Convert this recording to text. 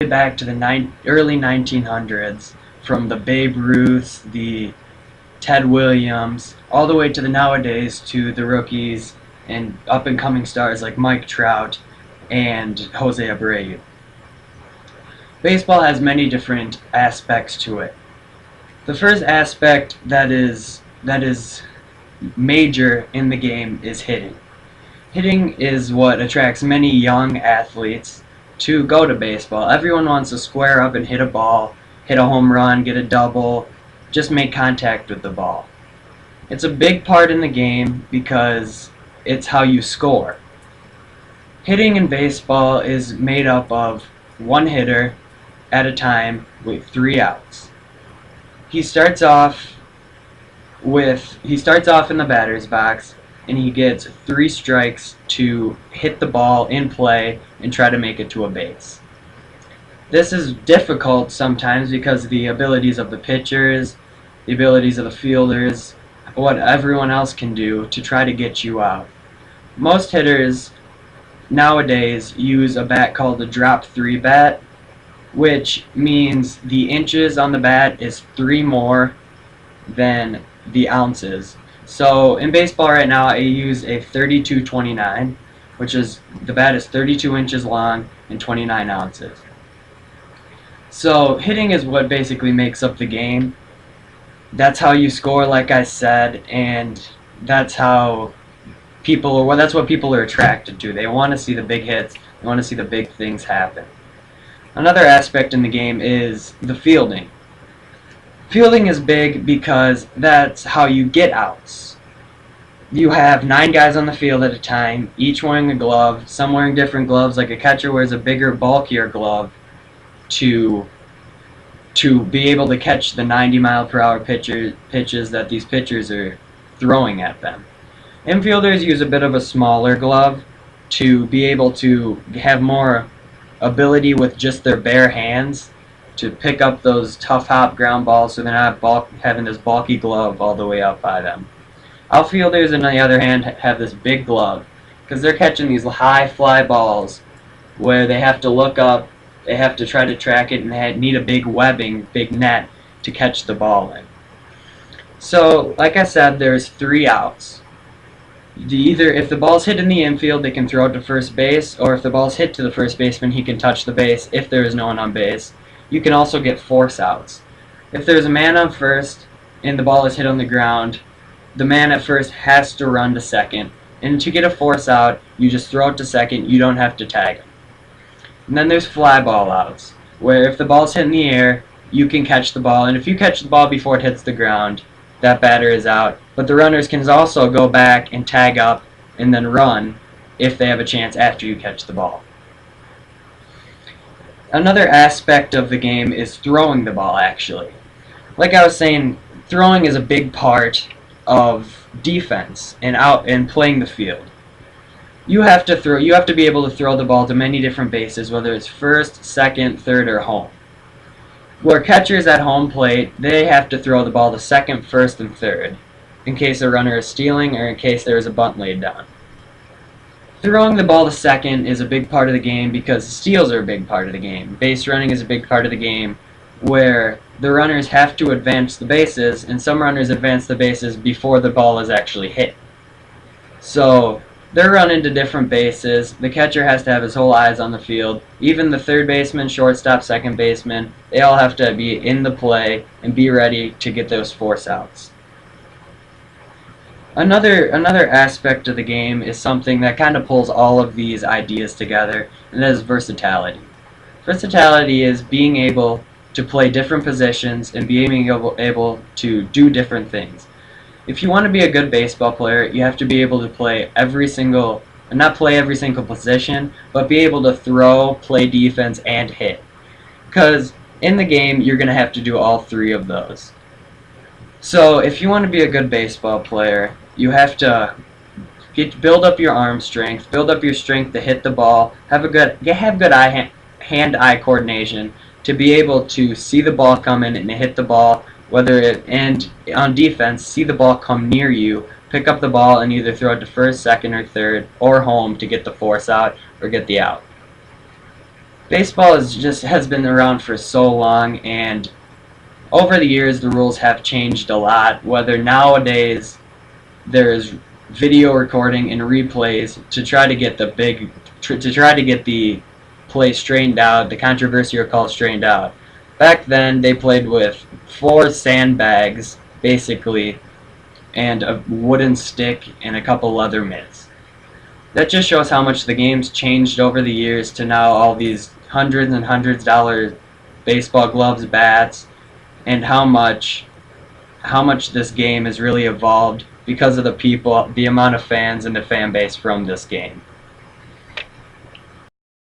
back to the early 1900s, from the Babe Ruths, the Ted Williams, all the way to the nowadays to the rookies and up-and-coming stars like Mike Trout and Jose Abreu. Baseball has many different aspects to it. The first aspect that is major in the game is hitting. Hitting is what attracts many young athletes to go to baseball. Everyone wants to square up and hit a ball, hit a home run, get a double, just make contact with the ball. It's a big part in the game because it's how you score. Hitting in baseball is made up of one hitter at a time with 3 outs. He starts off in the batter's box, and he gets 3 strikes to hit the ball in play and try to make it to a base. This is difficult sometimes because the abilities of the pitchers, the abilities of the fielders, what everyone else can do to try to get you out. Most hitters nowadays use a bat called a drop 3 bat, which means the inches on the bat is 3 more than the ounces. So in baseball right now I use a 32-29, which is the bat is 32 inches long and 29 ounces. So hitting is what basically makes up the game. That's how you score, like I said, and that's what people are attracted to. They want to see the big hits, they want to see the big things happen. Another aspect in the game is the fielding. Fielding is big because that's how you get outs. You have 9 guys on the field at a time, each wearing a glove, some wearing different gloves, like a catcher wears a bigger, bulkier glove to be able to catch the 90-mile-per-hour pitches that these pitchers are throwing at them. Infielders use a bit of a smaller glove to be able to have more ability with just their bare hands to pick up those tough hop ground balls, so they're not having this bulky glove all the way up by them. Outfielders, on the other hand, have this big glove because they're catching these high fly balls where they have to look up, they have to try to track it, and they need a big webbing, big net to catch the ball in. So, like I said, there's 3 outs. If the ball's hit in the infield, they can throw it to first base, or if the ball's hit to the first baseman, he can touch the base if there is no one on base. You can also get force outs. If there's a man on first and the ball is hit on the ground, the man at first has to run to second. And to get a force out, you just throw it to second, you don't have to tag him. And then there's fly ball outs, where if the ball's hit in the air, you can catch the ball, and if you catch the ball before it hits the ground, that batter is out. But the runners can also go back and tag up and then run if they have a chance after you catch the ball. Another aspect of the game is throwing the ball, actually. Like I was saying, throwing is a big part of defense and playing the field. You have to be able to throw the ball to many different bases, whether it's first, second, third, or home. Where catchers at home plate, they have to throw the ball to second, first, and third, in case a runner is stealing or in case there is a bunt laid down. Throwing the ball to second is a big part of the game because steals are a big part of the game. Base running is a big part of the game where the runners have to advance the bases, and some runners advance the bases before the ball is actually hit. So they're running to different bases. The catcher has to have his whole eyes on the field. Even the third baseman, shortstop, second baseman, they all have to be in the play and be ready to get those force outs. Another aspect of the game is something that kind of pulls all of these ideas together, and that is versatility. Versatility is being able to play different positions and being able to do different things. If you want to be a good baseball player, you have to be able to play not play every single position, but be able to throw, play defense, and hit. Because in the game, you're going to have to do all 3 of those. So if you want to be a good baseball player, you have to build up your arm strength, build up your strength to hit the ball, have good hand-eye coordination to be able to see the ball coming and hit the ball, and on defense, see the ball come near you, pick up the ball, and either throw it to first, second, or third, or home to get the force out or get the out. baseball has been around for so long, and over the years the rules have changed a lot. Whether nowadays there's video recording and replays to try to get the play straightened out, the controversial call straightened out. Back then, they played with 4 sandbags, basically, and a wooden stick and a couple leather mitts. That just shows how much the game's changed over the years to now all these hundreds and hundreds of dollar baseball gloves, bats, and how much this game has really evolved because of the people, the amount of fans, and the fan base from this game.